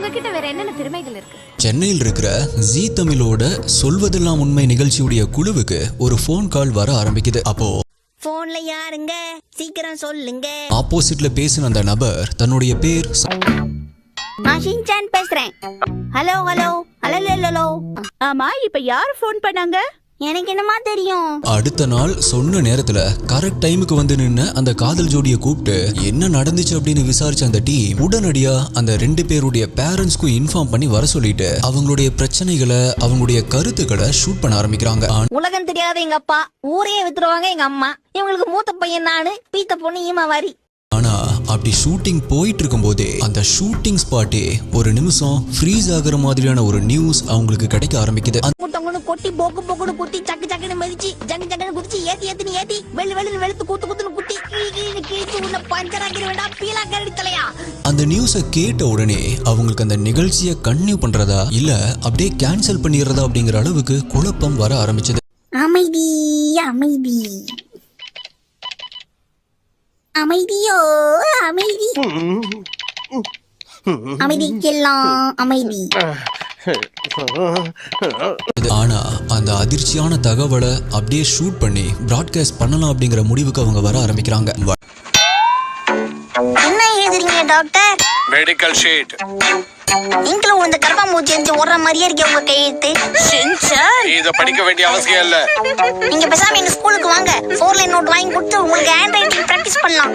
உங்ககிட்ட வேற என்னென்ன திறமைகள் இருக்கு? சென்னையில் இருக்கிற ஜீ தமிழோட சொல்வதெல்லாம் உண்மை நிகழ்ச்சியுடைய குழுவுக்கு ஒரு போன் கால் வர ஆரம்பிக்குது. அப்போ போன்ல யாருங்க, சீக்கிரம் சொல்லுங்க. ஆப்போசிட்ல பேசின அந்த நபர் தன்னுடைய பேர் நான் ஷின்சான் பேசுறேன். Hello hello hello hello. ஆமா, இப்ப யார் போன் பண்ணாங்க? எனக்கு என்னமா தெரியும்? அடுத்த நாள் சொன்ன நேரத்துல கரெக்ட் டைமுக்கு வந்து நின்ன அந்த காதல் ஜோடியை கூப்பிட்டு என்ன நடந்துச்சு அப்படின்னு விசாரிச்ச அந்த டீம் உடனடியா அந்த 2 பேருடைய பேரண்ட்ஸ்க்கும் இன்ஃபார்ம் பண்ணி வர சொல்லிட்டு அவங்களுடைய பிரச்சனைகளை அவங்களுடைய கருத்துக்களை ஷூட் பண்ண ஆரம்பிக்கிறாங்க. உலகம் தெரியாத எங்க அப்பா, ஊரையே வித்துருவாங்க எங்க அம்மா. இவங்களுக்கு மூத்த பையன் நானு, பீத்த பொண்ணு ஈமாவாரி. ஆனா அப்படி ஷூட்டிங் போயிட்டு இருக்கும் போதே அந்த ஷூட்டிங் ஸ்பாட்டே ஒரு நிமிஷம் ஃப்ரீஸ் ஆகுற மாதிரியான ஒரு நியூஸ் அவங்களுக்கு கிடைக்க ஆரம்பிக்குது. கொட்டி போக்கு போக்குன்னு குத்தி சக்கு சக்குன்னு மதிச்சு ஜங்கு ஜங்குன்னு குதிச்சு ஏத்தி ஏத்தி வெள்ளு வெளுத்து குத்துன்னு குத்தி கிழிச்சு உன்னை பஞ்சராக்கிற வேண்டாம், பீலா கரடி தலையா. அந்த நியூஸை கேட்ட உடனே அவங்களுக்கு அந்த நிகழ்ச்சியை கன்டினியூ பண்றதா இல்ல அப்படியே கேன்சல் பண்ணிடுறதா அப்படிங்கிற அளவுக்கு குழப்பம் வர ஆரம்பிச்சது. அமைதி அமைதி அமைதியோ அமைதி அமைதிக்கெல்லாம் அமைதி. ஆனா அந்த அதிர்ச்சியான தகவலை அப்படியே ஷூட் பண்ணி பிராட்காஸ்ட் பண்ணலாம் அப்படிங்கிற முடிவுக்கு அவங்க வர ஆரம்பிக்கிறாங்க. என்ன எழுதுறீங்க டாக்டர்? Medical sheet. இங்கில உங்க கர்ப்பமூச்சி எரிஞ்சு ஓடுற மாதிரியே இருக்கு உங்க கையெழுத்து. நீ இதை படிக்க வேண்டிய அவசியம் இல்ல. நீங்க பேசாம எங்க ஸ்கூலுக்கு வாங்க, 4 லைன் நோட் வாங்கி கொடுத்து உங்களுக்கு ஹேண்ட் ரைட்டிங் பிராக்டிஸ் பண்ணலாம்.